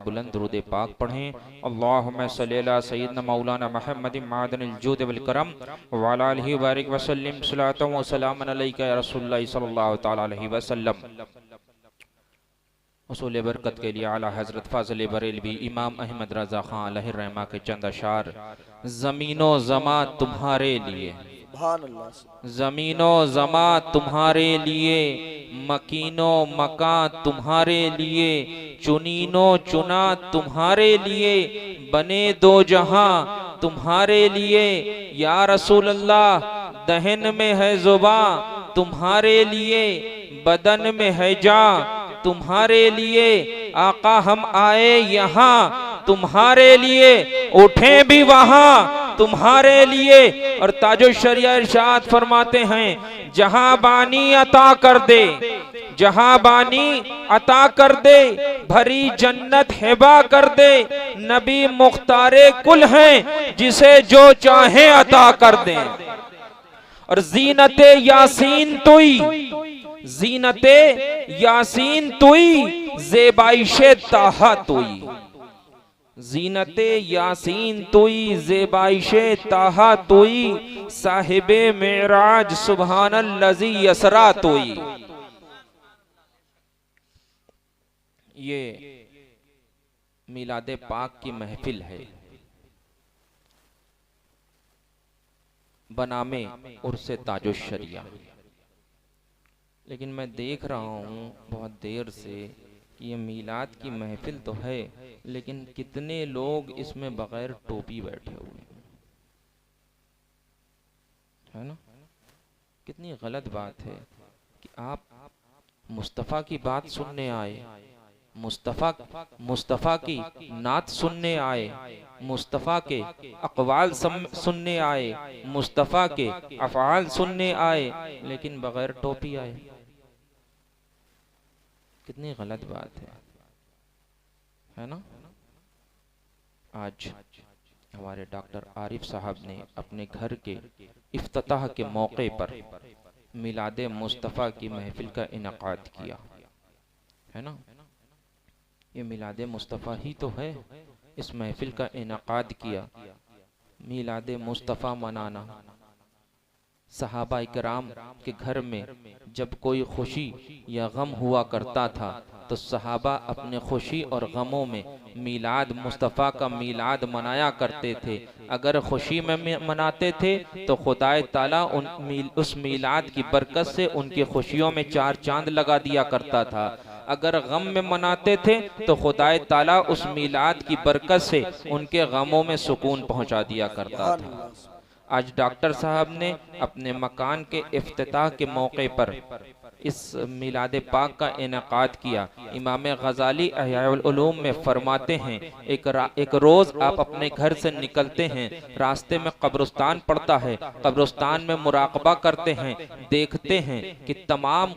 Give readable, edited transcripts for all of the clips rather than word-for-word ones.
बुलंद दुरूद पाक पढ़ें। अल्लाहुम्मा सल्ली अला सय्यिदना मौलाना मुहम्मद मादनिल जूद वल करम व अला आलिहि व बारिक व सल्लिम सलातन व सलामन अलैका या रसूलुल्लाह सल्लल्लाहु तआला अलैहि वसल्लम। उसूल बरकत के लिए आला हजरत फाज़िल बरेलवी इमाम अहमद रज़ा खां अलैहि रहमा के चंद अशार। ज़मीनो ज़मा तुम्हारे लिए, ज़मीनो ज़मा तुम्हारे लिए, मकीनो मकां तुम्हारे लिए, चुनीनो चुना तुम्हारे लिए, बने दो जहां तुम्हारे लिए। या रसूल अल्लाह दहन में है ज़ुबां तुम्हारे लिए, बदन में है जान तुम्हारे लिए। आका हम आए यहाँ तुम्हारे लिए, उठे भी वहां तुम्हारे लिए। और ताजो शरिया इरशाद फरमाते हैं, जहां बानी अता कर दे, जहां बानी अता कर दे, भरी जन्नत हिबा कर दे। नबी मुख्तारे कुल हैं, जिसे जो चाहे अता कर दे। और जीनते यासीन तुई, जीनते यासीन तुई, ज़ेबाइशे ताहा तुई, जीनते यासीन तुई, ज़ेबाइशे ताहा तुई, साहिबे मेराज सुब्हानल्लज़ी यसरा तुई। ये मिलादे पाक की महफिल है, बनामे उर्से ताजो शरिया। लेकिन मैं देख रहा हूँ बहुत देर से कि ये मीलाद की महफिल तो है, लेकिन कितने लोग इसमें बगैर टोपी बैठे हुए है ना। कितनी गलत बात है कि आप मुस्तफ़ा की बात सुनने आए, मुस्तफ़ा की नात सुनने आए, मुस्तफ़ा के अक़वाल सुनने आए, मुस्तफ़ा के अफ़आल सुनने आए, लेकिन बगैर टोपी आए। कितनी गलत बात है ना। आज हमारे डॉक्टर आरिफ साहब ने अपने घर के इफ्तिताह के मौके पर मिलादे मुस्तफ़ा की महफिल का इनेकाद किया है ना। ये मिलादे मुस्तफ़ा ही तो है, इस महफिल का इनेकाद किया। मिलादे मुस्तफ़ा मनाना, सहाबा इकराम के घर में जब कोई खुशी या गम हुआ करता था तो सहाबा अपने खुशी और गमों में मिलाद मुस्तफ़ा का मिलाद मनाया करते थे। अगर खुशी में मनाते थे तो खुदाए ताला उस मिलाद की बरकत से उनकी खुशियों में चार चांद लगा दिया करता था। अगर गम में मनाते थे तो खुदाए ताला उस मिलाद की बरकत से उनके गमों में सुकून पहुंचा दिया करता था। आज डॉक्टर साहब ने अपने मकान के इफ्तिताह के मौके पर इस मिलादे पाक का इनेकाद किया। इमाम गज़ाली अहयाउल उलूम में फरमाते हैं, एक रोज़ आप अपने घर से निकलते हैं, रास्ते में कब्रिस्तान पड़ता है, कब्रिस्तान में मुराकबा करते हैं, देखते हैं कि तमाम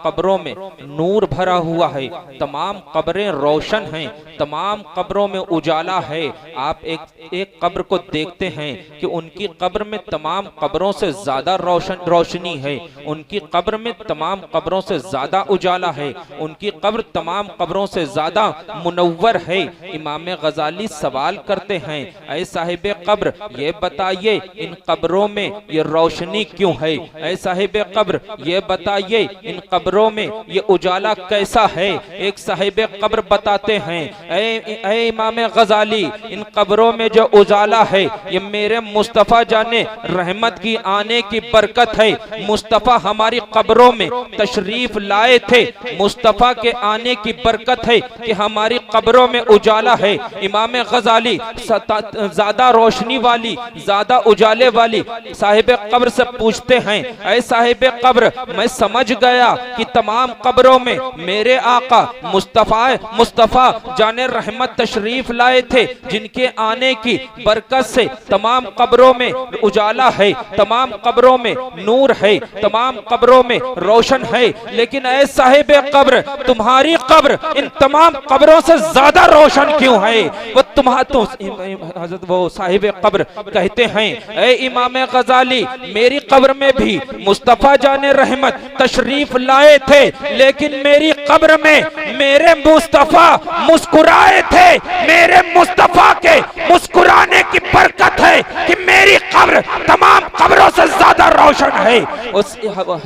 कब्रों में नूर भरा हुआ है, तमाम कब्रें रोशन हैं, तमाम कब्रों में उजाला है। आप एक कब्र को देखते हैं कि उनकी कब्र में तमाम कब्रों से ज्यादा रोशनी है, उनकी कब्र में तमाम कब्रों से ज्यादा उजाला है, उनकी कब्र तमाम कब्रों से ज्यादा मुनव्वर है। इमाम गज़ाली सवाल करते हैं, ऐ साहिबे कब्र ये बताइए इन कब्रों में ये रोशनी क्यों है? ऐ साहिबे कब्र ये बताइए इन कब्रों में ये उजाला कैसा है? एक साहिबे कब्र बताते हैं, ऐ इमाम गज़ाली इन कब्रों में जो उजाला है ये मेरे मुस्तफ़ा जाने रहमत की आने की बरकत है। मुस्तफ़ा हमारी कब्रों में तशरीफ लाए थे, मुस्तफ़ा के आने की बरकत है कि हमारी कब्रों में उजाला है। इमाम गज़ाली ज्यादा रोशनी वाली, ज्यादा उजाले वाली साहिब कब्र से पूछते हैं, ऐ साहिब कब्र मैं समझ गया कि तमाम कब्रों में मेरे आका मुस्तफ़ा जाने रहमत तशरीफ लाए थे, जिनके आने की बरकत से तमाम कब्रों में उजाला है, तमाम कब्रों में नूर है, तमाम कब्रों में रोशन है, लेकिन ऐ साहिब कब्र, तुम्हारी कब्र इन तमाम कब्रों से ज्यादा रोशन क्यों है? वो तुम्हारा तो हजरत वो साहिब कब्र कहते हैं, ऐ इमाम गजाली, मेरी कब्र में भी मुस्तफा जाने रहमत तशरीफ लाए थे, लेकिन मेरी कब्र में मेरे मुस्तफा मुस्कुराए थे। मेरे मुस्तफा के मुस्कुराने की बरकत है कि मेरी कब्र तमाम कब्रों से ज्यादा रोशन है। उस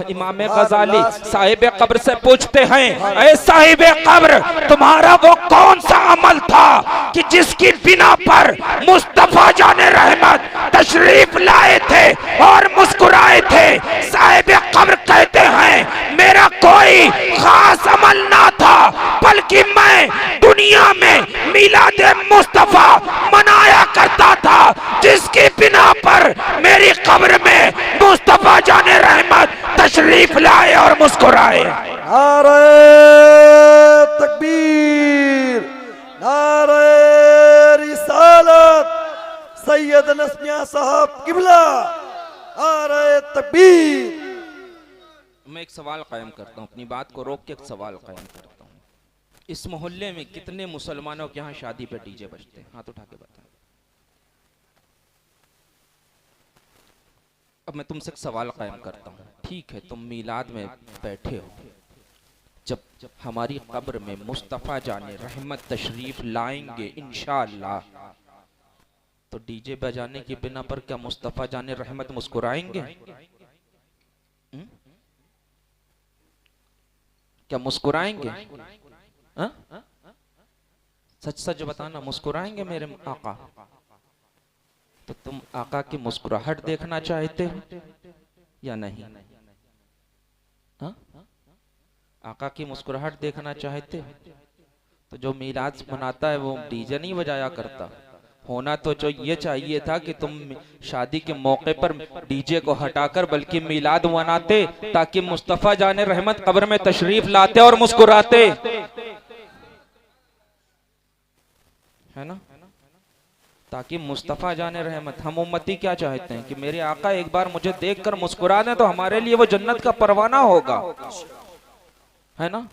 इमाम गजाली साहिब कब्र से पूछते हैं, ऐ साहिब कब्र, तुम्हारा वो कौन सा अमल था कि जिसकी बिना पर मुस्तफा जाने रहमत तशरीफ लाए थे और मुस्कुराए थे? साहिब कब्र कहते हैं, मेरा कोई खास अमल ना था, बल्कि मैं दुनिया में मिलादे मुस्तफा मनाया करता था, जिसकी बिना पर मेरी कब्र में मुस्तफा जाने रहमत तशरीफ लाए और मुस्कुराए। नारे तकबीर, नारे रिसालत, सैयद नस्मिया साहब किबला, नारे तकबीर। मैं एक सवाल कायम करता हूँ, अपनी बात को रोक के एक सवाल कायम करता हूँ। इस मोहल्ले में कितने मुसलमानों के यहाँ शादी पे डीजे बजते हैं? हाथ उठा के बता। अब मैं तुमसे एक सवाल कायम करता हूँ, ठीक है, तुम मीलाद में बैठे हो, जब हमारी कब्र में मुस्तफ़ा जाने रहमत तशरीफ लाएंगे इंशाअल्लाह, तो डीजे बजाने की बिना पर क्या मुस्तफ़ा जाने रहमत मुस्कुराएंगे? क्या मुस्कुराएंगे? सच सच बताना, मुस्कुराएंगे मेरे आका? तो तुम आका की मुस्कुराहट देखना चाहते हो या नहीं? आका की मुस्कुराहट देखना चाहते हो? तो जो मीलाद मनाता है वो डीजे नहीं बजाया करता। होना तो जो ये चाहिए था कि तुम शादी के मौके पर डीजे को हटाकर बल्कि मीलाद मनाते, ताकि मुस्तफा जाने रहमत कब्र में तशरीफ लाते और मुस्कुराते, है ना? ताकि मुस्तफा जाने रहमत, हम उम्मती क्या चाहते हैं कि मेरे आका एक बार मुझे देखकर मुस्कुरा दें तो हमारे लिए वो जन्नत का परवाना होगा, है ना?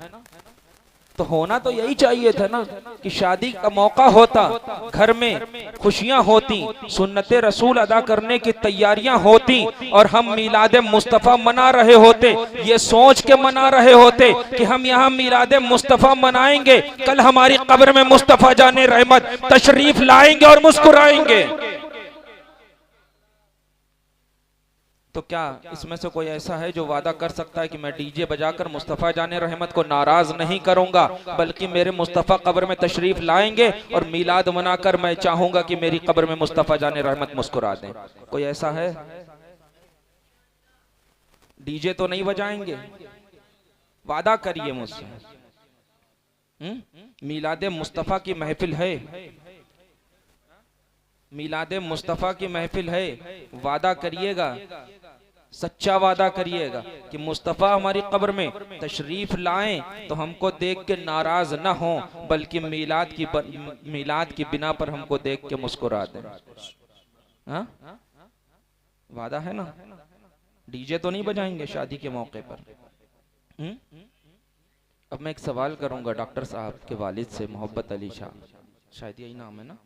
तो होना तो यही चाहिए था ना कि शादी का मौका होता, घर में खुशियां होती, सुन्नते रसूल अदा करने की तैयारियां होती और हम मीलादे मुस्तफ़ा मना रहे होते, ये सोच के मना रहे होते कि हम यहाँ मीलादे मुस्तफ़ा मनाएंगे, कल हमारी कब्र में मुस्तफ़ा जाने रहमत तशरीफ लाएंगे और मुस्कुराएंगे। तो क्या इसमें से कोई ऐसा है जो वादा कर सकता है कि मैं डीजे बजाकर मुस्तफ़ा जाने रहमत को नाराज नहीं करूंगा, बल्कि मेरे मुस्तफ़ा कब्र में तशरीफ लाएंगे और मीलाद मनाकर मैं चाहूंगा कि मेरी कब्र में मुस्तफ़ा जाने रहमत मुस्कुरा दें? कोई ऐसा है? डीजे तो नहीं बजाएंगे, वादा करिए मुझसे। मीलादे मुस्तफ़ा की महफिल है, मीलादे मुस्तफ़ा की महफिल है, वादा करिएगा, सच्चा वादा करिएगा कि मुस्तफ़ा हमारी कब्र में तशरीफ लाएं तो हमको देख के नाराज ना हो, बल्कि मीलाद की बिना पर हमको देख के मुस्कुरा दें। हाँ, वादा है ना? डीजे तो नहीं बजाएंगे शादी के मौके पर। अब मैं एक सवाल करूंगा डॉक्टर साहब के वालिद से, मोहब्बत अली शाह, शायद यही नाम है ना,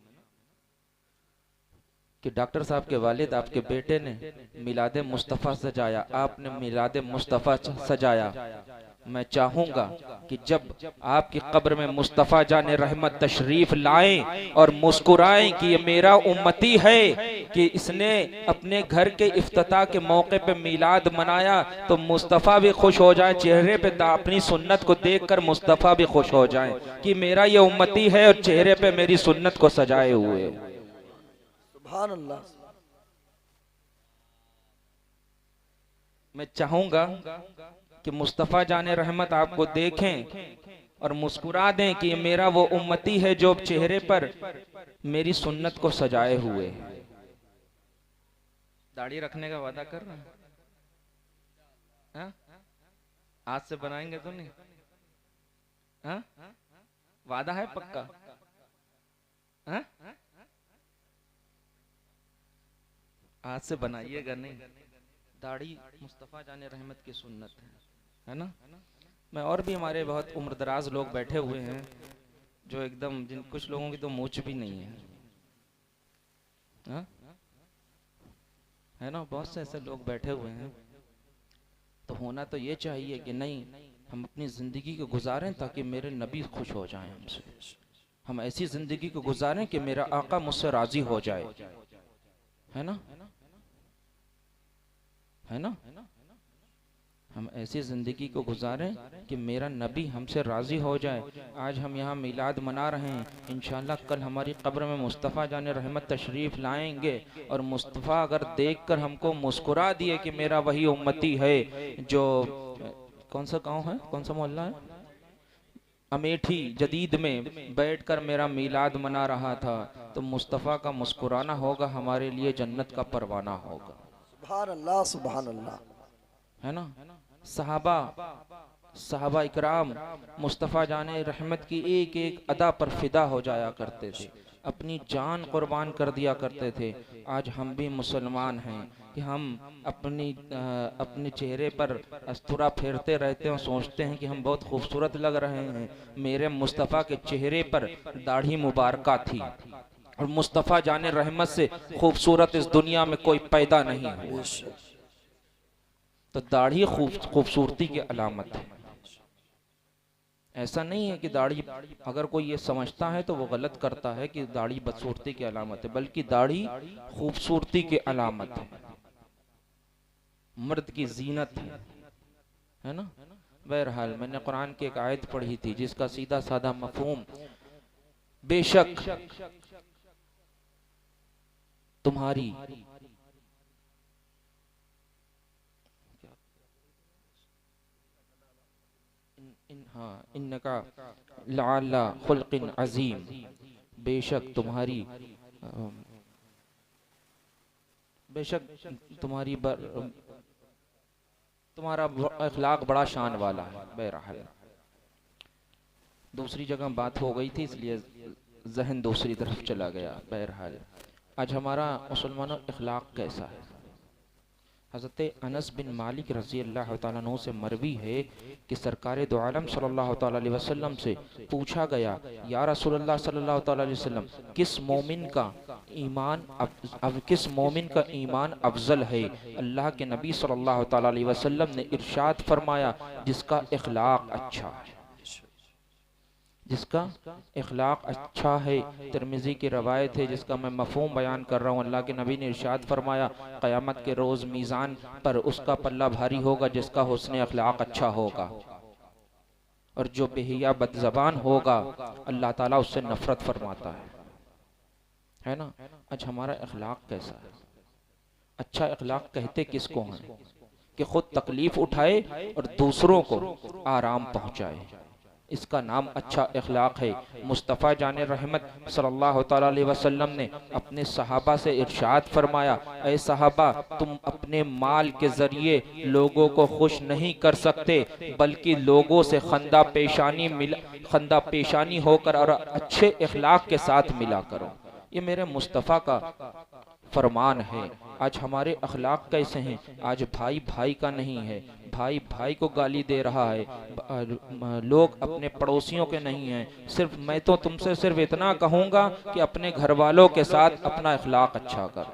कि डॉक्टर साहब के वालिद आपके बेटे ने मिलादे मुस्तफ़ा सजाया, आपने मिलादे मुस्तफ़ा सजाया। मैं चाहूंगा कि जब आपकी कब्र में मुस्तफ़ा जाने रहमत तशरीफ लाएं और मुस्कुराएं कि ये मेरा उम्मती है, कि इसने अपने घर के इफ्तिताह के मौके पे मिलाद मनाया, तो मुस्तफ़ा भी खुश हो जाए, चेहरे पे अपनी सुन्नत को देखकर मुस्तफ़ा भी खुश हो जाए कि मेरा ये उम्मती है और चेहरे पे मेरी सुन्नत को सजाए हुए। सुभान अल्लाह। मैं चाहूंगा कि मुस्तफ़ा जाने रहमत आपको देखें और मुस्कुरा दें कि मेरा वो उम्मती है जो चेहरे पर मेरी सुन्नत को सजाए हुए। दाढ़ी रखने का वादा कर रहा है? आज से बनाएंगे तो नहीं? हा? वादा है पक्का? हा? आज से बनाइएगा नहीं? दाढ़ी मुस्तफ़ा जाने रहमत की सुन्नत है ना। मैं और भी हमारे बहुत उम्रदराज लोग बैठे हुए हैं जो एकदम, जिन कुछ लोगों की तो मूंछ भी नहीं है, हाँ? है ना, बहुत से ऐसे लोग बैठे हुए हैं। तो होना तो ये चाहिए कि नहीं, हम अपनी ज़िंदगी को गुजारें ताकि मेरे नबी खुश हो जाएं हमसे। हम ऐसी ज़िंदगी को गुजारें कि मेरा आका मुझसे राज़ी हो जाए, है ना, है ना। हम ऐसी ज़िंदगी को गुजारें कि मेरा नबी हमसे राज़ी हो जाए। आज हम यहाँ मिलाद मना रहे हैं, इंशाअल्लाह कल हमारी कब्र में मुस्तफ़ा जाने रहमत तशरीफ़ लाएंगे, और मुस्तफ़ा अगर देखकर हमको मुस्कुरा दिए कि मेरा वही उम्मती है जो, कौन सा गांव है, कौन सा मोहल्ला है, अमेठी जदीद में बैठकर मेरा मिलाद मना रहा था, तो मुस्तफ़ा का मुस्कुराना होगा हमारे लिए जन्नत का परवाना होगा। सुभान अल्लाह, सुभान अल्लाह, है ना। सहाबा इकराम मुस्तफ़ा जाने रहमत की एक एक अदा पर फिदा हो जाया करते थे, अपनी जान कुर्बान कर दिया करते थे। आज हम भी मुसलमान हैं कि हम अपने चेहरे पर अस्तूरा फेरते रहते हैं और सोचते हैं कि हम बहुत खूबसूरत लग रहे हैं। मेरे मुस्तफ़ा के चेहरे पर दाढ़ी मुबारका थी, और मुस्तफ़ा जाने रहमत से खूबसूरत इस दुनिया में कोई पैदा नहीं हुआ। तो दाढ़ी खूबसूरती की अलामत है। ऐसा नहीं है कि दाढ़ी, अगर कोई ये समझता है तो वो गलत करता है कि दाढ़ी बदसूरती की अलामत है, बल्कि दाढ़ी खूबसूरती की अलामत है, मर्द की जीनत है ना। बहरहाल मैंने कुरान की एक आयत पढ़ी थी जिसका सीधा साधा मफहूम, बेशक तुम्हारी इन्नका लअला खुल्किन अजीम, बेशक तुम्हारा अखलाक बड़ा शान वाला है। बहरहाल दूसरी जगह बात हो गई थी इसलिए जहन दूसरी तरफ चला गया। बहरहाल आज हमारा मुसलमानों अखलाक कैसा है। हज़रत अनस बिन मालिक रज़ी अल्लाह तआला अन्हु से मरवी है कि सरकार दो आलम सल्लल्लाहु तआला अलैहि वसल्लम से पूछा गया, या रसूलल्लाह सल्लल्लाहु तआला अलैहि वसल्लम, किस मोमिन का ईमान अफजल है। अल्लाह के नबी सल्लल्लाहु तआला अलैहि वसल्लम ने इरशाद फरमाया, जिसका इखलाक अच्छा है, जिसका इखलाक अच्छा है। तिरमिज़ी की रवायत है जिसका मैं मफ़हूम बयान कर रहा हूँ। अल्लाह के नबी ने इरशाद फरमाया, क़यामत के रोज़ मीज़ान पर उसका पल्ला भारी होगा जिसका हुस्न अखलाक अच्छा होगा, और जो बेहिया बदज़बान होगा अल्लाह ताला उससे नफ़रत फरमाता है ना। आज हमारा अखलाक कैसा है। अच्छा अखलाक कहते किसको हैं कि खुद तकलीफ़ उठाए और दूसरों को आराम पहुँचाए, इसका नाम अच्छा इखलाक है। मुस्तफ़ा जाने रहमत सल्लल्लाहु तआला अलैहि वसल्लम ने अपने सहाबा से इरशाद फरमाया, ऐ सहाबा, तुम अपने माल के ज़रिए लोगों को खुश नहीं कर सकते, बल्कि लोगों से खंदा पेशानी होकर और अच्छे इखलाक के साथ मिला करो। ये मेरे मुस्तफ़ा का फरमान है। आज हमारे अखलाक कैसे हैं। आज भाई भाई का नहीं है, भाई भाई को गाली दे रहा है, लोग अपने पड़ोसियों के नहीं हैं। सिर्फ मैं तो तुमसे सिर्फ इतना कहूँगा कि अपने घर वालों के साथ अपना अखलाक अच्छा करो।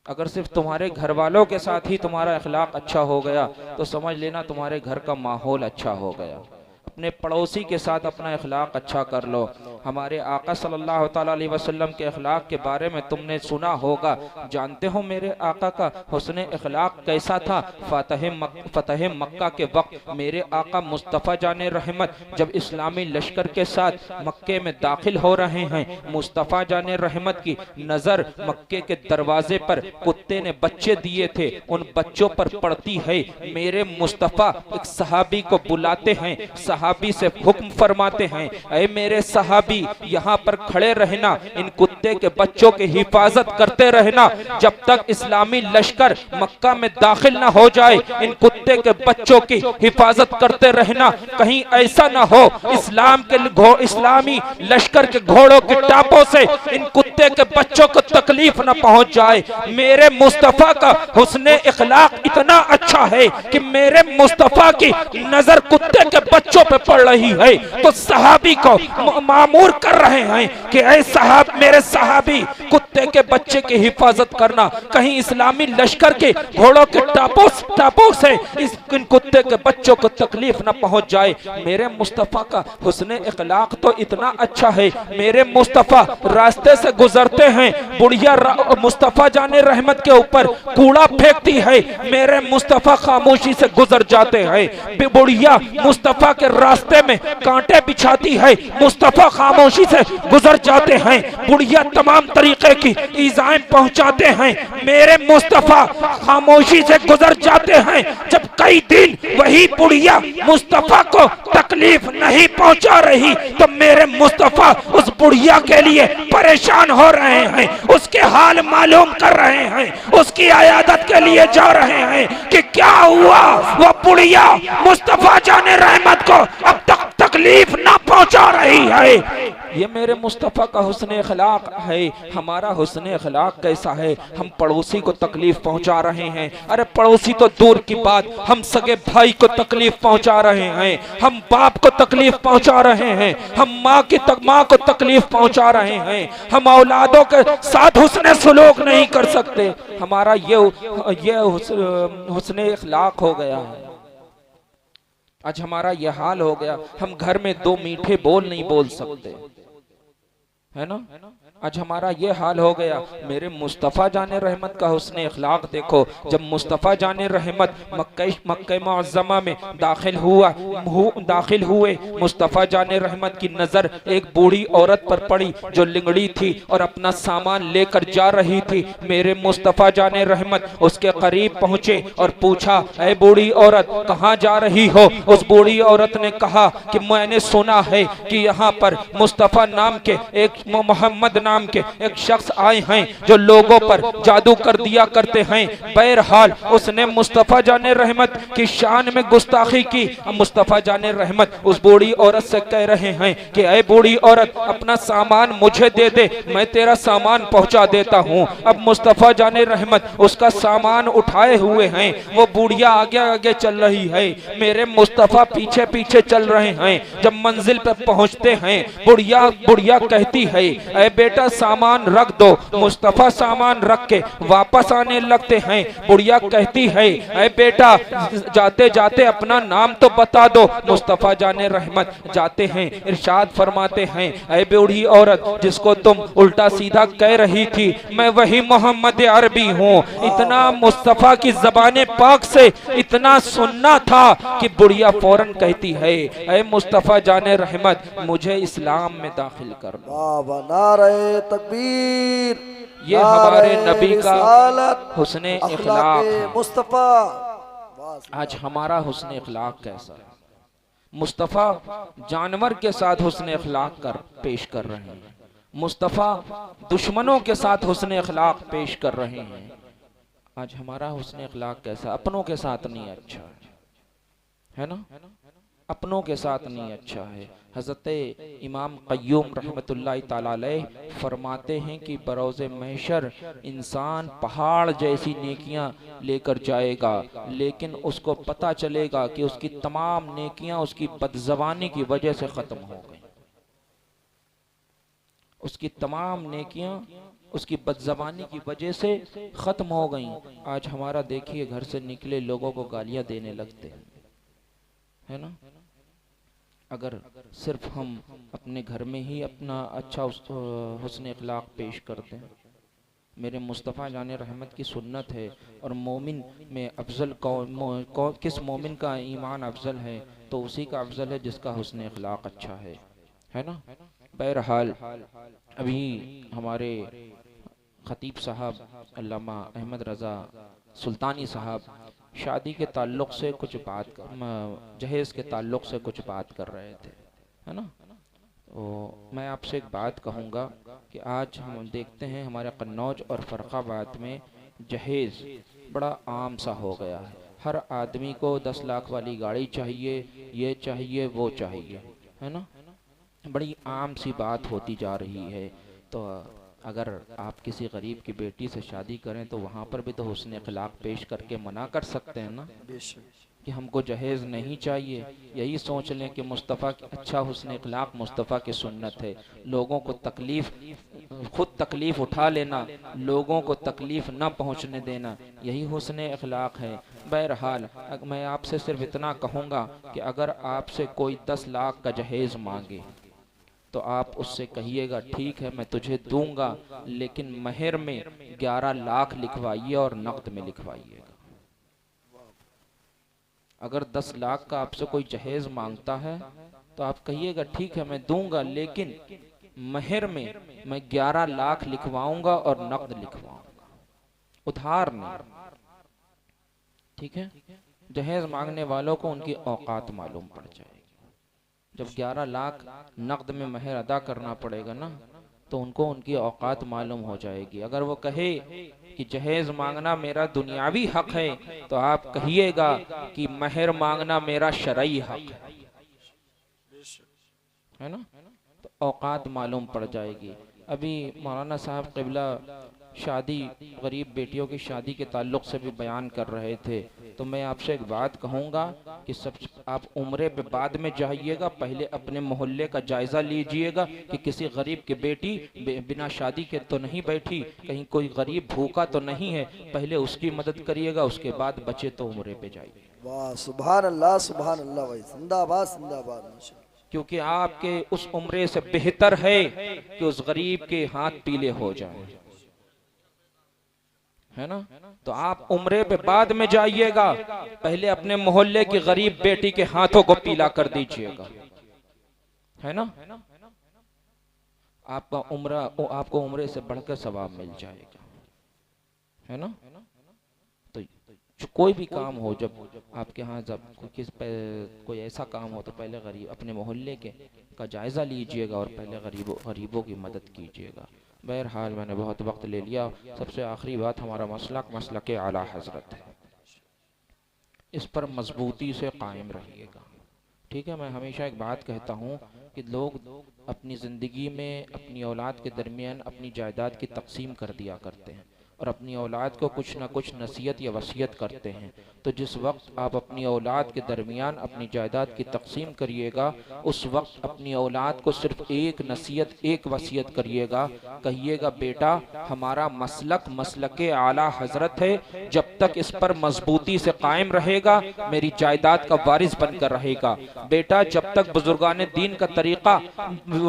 अगर सिर्फ तुम्हारे घर वालों के साथ ही तुम्हारा अखलाक अच्छा हो गया तो समझ लेना तुम्हारे घर का माहौल अच्छा हो गया। अपने पड़ोसी के साथ अपना अखलाक अच्छा कर लो। हमारे आका सल्लल्लाहु तआला अलैहि वसल्लम के अखलाक के बारे में तुमने सुना होगा, जानते हो मेरे आका का हुस्न अखलाक कैसा था। फतह मक्का के वक्त मेरे आका मुस्तफ़ा जाने रहमत जब इस्लामी लश्कर के साथ मक्के में दाखिल हो रहे हैं, मुस्तफ़ा जाने रहमत की नज़र मक्के के दरवाजे पर कुत्ते ने बच्चे दिए थे, उन बच्चों पर पड़ती है। मेरे मुस्तफ़ा एक सहाबी को बुलाते हैं, सहाबी से हुक्म फरमाते हैं, ऐ मेरे सहाबी सहाबी यहाँ पर खड़े रहना, इन कुत्ते के बच्चों की हिफाजत करते रहना जब तक इस्लामी लश्कर मक्का में दाखिल ना हो जाए। इन कुत्ते के बच्चों की हिफाजत करते रहना, कहीं ऐसा ना हो इस्लामी लश्कर के घोड़ों के टापों से इन कुत्ते के बच्चों को तकलीफ न पहुंच जाए। मेरे मुस्तफा का हुस्ने इखलाक इतना अच्छा है कि मेरे मुस्तफा की नजर कुत्ते के बच्चों पे पड़ रही है तो सहाबी को मामूर कर रहे हैं कि ऐ साहब, मेरे सहाबी कुत्ते के बच्चे की हिफाजत करना, कहीं इस्लामी लश्कर के घोड़ों के टापों से इन कुत्ते के बच्चों को तकलीफ न पहुंच जाए। मेरे मुस्तफा का हुस्ने इखलाक तो इतना अच्छा है, मेरे मुस्तफा रास्ते से गुजरते हैं, बुढ़िया मुस्तफा जाने रहमत के ऊपर कूड़ा फेंकती है, मेरे मुस्तफा खामोशी से गुजर जाते हैं। बुढ़िया मुस्तफा के रास्ते में कांटे बिछाती है, मुस्तफा खामोशी से गुजर जाते हैं। बुढ़िया तमाम तरीके की ईज़ाएं पहुंचाते हैं, मेरे मुस्तफा खामोशी से गुजर जाते हैं। जब कई दिन वही बुढ़िया मुस्तफा को तकलीफ नहीं पहुंचा रही तो मेरे मुस्तफा उस बुढ़िया के लिए परेशान हो रहे हैं, उसके हाल मालूम कर रहे हैं, उसकी आयादत के लिए जा रहे हैं कि क्या हुआ। वो बुढ़िया मुस्तफा जाने रहमत को अब तक तकलीफ ना पहुंचा रही है। ये मेरे मुस्तफा का हुस्न अखलाक है। हमारा हुस्न अखलाक कैसा है? हम पड़ोसी को तकलीफ पहुंचा रहे हैं, अरे पड़ोसी तो दूर की बात, हम सगे भाई को तकलीफ पहुंचा रहे हैं, हम बाप को तकलीफ पहुंचा रहे हैं, हम माँ को तकलीफ पहुंचा रहे हैं, हम औलादों के साथ हुस्न सलूक नहीं कर सकते। हमारा ये हुस्न अखलाक हो गया है। आज हमारा यह हाल हो गया, हम घर में दो मीठे बोल नहीं बोल सकते, है ना। आज हमारा ये हाल हो गया। मेरे मुस्तफ़ा जाने रहमत का हुस्न अखलाक देखो। जब मुस्तफ़ा जाने रहमत मक्का मुअज़्ज़मा में दाखिल हुए, मुस्तफ़ा जाने रहमत की नज़र एक बूढ़ी औरत पर पड़ी जो लिंगड़ी थी और अपना सामान लेकर जा रही थी। मेरे मुस्तफ़ा जाने रहमत उसके करीब पहुँचे और पूछा, ऐ बूढ़ी औरत कहाँ जा रही हो? उस बूढ़ी औरत ने कहा कि मैंने सुना है कि यहाँ पर मुस्तफ़ा नाम के एक मोहम्मद नाम के एक शख्स आए हैं जो लोगों पर जादू कर दिया करते हैं। बहरहाल उसने मुस्तफ़ा जाने रहमत की शान में गुस्ताखी की। मुस्तफ़ा जाने रहमत उस बूढ़ी औरत से कह रहे हैं कि ऐ बूढ़ी औरत, अपना सामान मुझे दे दे, मैं तेरा सामान पहुंचा देता हूं। अब मुस्तफ़ा जाने रहमत उसका सामान उठाए हुए हैं, वो बुढ़िया आगे आगे चल रही है, मेरे मुस्तफ़ा पीछे पीछे चल रहे हैं। जब मंजिल पर पहुंचते हैं, बुढ़िया कहती है, ऐ बेटा सामान रख दो। मुस्तफ़ा सामान रख के वापस आने लगते हैं। बुढ़िया कहती है, ऐ बेटा जाते जाते अपना नाम तो बता दो। मुस्तफ़ा जाने रहमत जाते हैं, इरशाद फरमाते हैं, ऐ बूढ़ी औरत जिसको तुम उल्टा सीधा कह रही थी, मैं वही मोहम्मद अरबी हूँ। इतना मुस्तफ़ा की ज़बाने पाक से इतना सुनना था कि बुढ़िया फौरन कहती है, ऐ मुस्तफ़ा जाने रहमत मुझे इस्लाम में दाखिल कर दो। नारे तकबीर, ये हमारे नबी का हुस्ने इखलाक है। मुस्तफा। आज हमारा हुस्ने इखलाक कैसा है? मुस्तफ़ा जानवर के साथ हुस्ने इखलाक पेश कर रहे हैं, मुस्तफ़ा दुश्मनों के साथ हुस्ने इखलाक पेश कर रहे हैं। आज हमारा हुस्ने इखलाक कैसा? अपनों के साथ नहीं अच्छा है ना, अपनों के साथ नहीं अच्छा है। हज़रत इमाम क़य्यूम रहमतुल्लाहि ताला अलैह फरमाते हैं कि बरोज़े महशर इंसान पहाड़ जैसी नेकियां लेकर जाएगा, लेकिन उसको पता चलेगा कि उसकी तमाम नेकियां उसकी बदज़बानी की वजह से ख़त्म हो गई। उसकी तमाम नेकियां उसकी बदज़बानी की वजह से ख़त्म हो गई। आज हमारा देखिए, घर से निकले लोगों को गालियां देने लगते हैं, है ना। अगर सिर्फ हम अपने घर में ही अपना अच्छा हुस्न इखलाक पेश करते हैं। मेरे मुस्तफ़ा जाने रहमत की सुन्नत है। और मोमिन में अफजल किस मोमिन का ईमान अफजल है? तो उसी का अफजल है जिसका हुस्न इखलाक अच्छा है ना। बहरहाल अभी हमारे खतीब साहब अल्लामा अहमद रज़ा सुल्तानी साहब शादी के ताल्लुक़ से कुछ जहेज़ के ताल्लुक़ से कुछ बात कर रहे थे, है ना। तो मैं आपसे एक बात कहूँगा कि आज हम देखते हैं हमारे कन्नौज और फ़र्रुखाबाद में जहेज़ बड़ा आम सा हो गया है। हर आदमी को 10 लाख वाली गाड़ी चाहिए, ये चाहिए, वो चाहिए, है ना। बड़ी आम सी बात होती जा रही है। तो अगर आप किसी गरीब की बेटी से शादी करें तो वहाँ पर भी तो हुस्न अखलाक पेश करके मना कर सकते हैं ना कि हमको जहेज़ नहीं चाहिए। यही सोच लें कि मुस्तफ़ा की अच्छा हुस्न अखलाक मुस्तफ़ा की सुन्नत है। लोगों को तकलीफ़, खुद तकलीफ़ उठा लेना, लोगों को तकलीफ़ न पहुँचने देना, यही हुस्न अखलाक है। बहरहाल मैं आपसे सिर्फ इतना कहूँगा कि अगर आपसे कोई 10 लाख का जहेज़ मांगे तो आप उससे कहिएगा ठीक है मैं तुझे दूंगा, लेकिन महर में 11 लाख लिखवाइए और नकद में लिखवाइएगा। अगर 10 लाख का आपसे कोई जहेज मांगता है तो आप कहिएगा ठीक है मैं दूंगा, लेकिन महर में मैं 11 लाख लिखवाऊंगा और नकद लिखवाऊंगा, उधार नहीं। ठीक है। जहेज मांगने वालों को उनकी औकात मालूम पड़ जाएगी। जब 11 लाख नकद में महर अदा करना पड़ेगा ना, तो उनको उनकी औकात मालूम हो जाएगी। अगर वो कहे कि जहेज मांगना मेरा दुनियावी हक है, तो आप कहिएगा कि महर मांगना मेरा शरई हक है ना। तो औकात मालूम पड़ जाएगी। अभी मौलाना साहब क़िबला शादी, गरीब बेटियों की शादी के ताल्लुक़ से भी बयान कर रहे थे। तो मैं आपसे एक बात कहूँगा कि सब आप उम्रे पे बाद में जाइएगा, पहले अपने मोहल्ले का जायज़ा लीजिएगा कि किसी गरीब की बेटी बिना शादी के तो नहीं बैठी, कहीं कोई गरीब भूखा तो नहीं है, पहले उसकी मदद करिएगा, उसके बाद बचे तो उम्रे पे जाइए। वाह, सुभान अल्लाह भाई, जिंदाबाद जिंदाबाद। क्योंकि आपके उस उम्रे से बेहतर है कि उस गरीब के हाथ पीले हो जाएं, है ना। तो आप उम्रे पे बाद में जाइएगा, पहले अपने मोहल्ले की गरीब बेटी के हाथों को पीला कर दीजिएगा, है ना। आपको उम्रे से बढ़कर सवाब मिल जाएगा, है ना। तो कोई भी काम हो, जब आपके यहाँ जब कोई ऐसा काम हो तो पहले गरीब अपने मोहल्ले के का जायज़ा लीजिएगा और पहले गरीबों की मदद कीजिएगा। बहरहाल मैंने बहुत वक्त ले लिया। सबसे आखिरी बात, हमारा मसलक आला हज़रत है, इस पर मजबूती से कायम रहिएगा। ठीक है। मैं हमेशा एक बात कहता हूँ कि लोग अपनी ज़िंदगी में अपनी औलाद के दरमियान अपनी जायदाद की तकसीम कर दिया करते हैं और अपनी औलाद को कुछ ना कुछ नसीहत या वसीयत करते हैं। तो जिस वक्त आप अपनी औलाद के दरमियान अपनी जायदाद की तकसीम करिएगा, उस वक्त अपनी औलाद को सिर्फ एक नसीहत, एक वसीयत करिएगा, कहिएगा बेटा हमारा मसलक आला हजरत है, जब तक इस पर मजबूती से कायम रहेगा मेरी जायदाद का वारिस बनकर रहेगा। बेटा जब तक बुजुर्गान दीन का तरीका,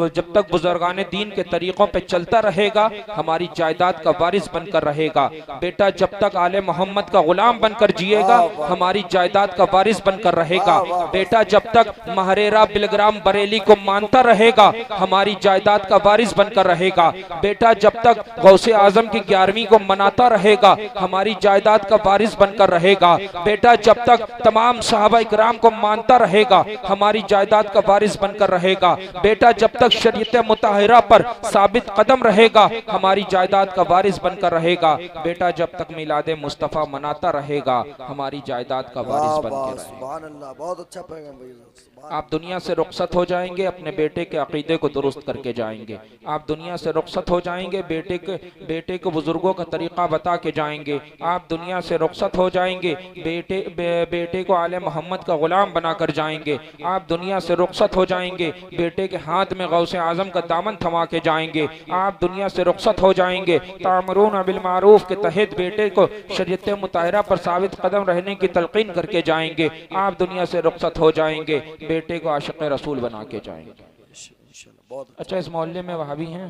जब तक बुजुर्गान दीन के तरीकों पर चलता रहेगा हमारी जायदाद का वारिस बनकर रहेगा। बेटा जब तक आले मोहम्मद का गुलाम बनकर जिएगा हमारी जायदाद का वारिस बनकर रहेगा। बेटा जब तक महरेरा बिलग्राम बरेली को मानता रहेगा हमारी जायदाद का वारिस बनकर रहेगा। बेटा जब तक गौसे आजम की 11वीं को मनाता रहेगा हमारी जायदाद का वारिस बनकर रहेगा। बेटा जब तक तमाम सहाबा इकराम को मानता रहेगा हमारी जायदाद का वारिस बनकर रहेगा। बेटा जब तक शरीयत मुताहिरा पर साबित कदम रहेगा हमारी जायदाद का वारिस बनकर रहेगा। बेटा जब तक मिलादे मुस्तफ़ा मनाता रहेगा हमारी जायदाद का वारिस बन के रहेगा। सुभान अल्लाह, बहुत अच्छा पैगाम भैया। आप दुनिया से रुखसत हो जाएंगे, अपने बेटे के अकीदे को दुरुस्त करके जाएंगे। आप दुनिया से रुखसत हो जाएंगे, बेटे को बुजुर्गों का तरीका बता के जाएंगे। आप दुनिया से रुखसत हो जाएंगे, बेटे को आले मोहम्मद का गुलाम बनाकर जाएंगे। आप दुनिया से रुखसत हो जाएंगे, बेटे के हाथ में गौसे आजम का दामन थमा के जाएंगे। आप दुनिया से रुखसत हो जाएंगे, तामरून बिल मारूफ के तहत बेटे को शरीयत मुताहिरा पर साबित कदम रहने की तलकीन करके जाएंगे। आप दुनिया से रुखसत हो जाएंगे, बेटे को आशिक़ रसूल बना के जाएंगे। अच्छा, इस मोहल्ले में वहाबी हैं?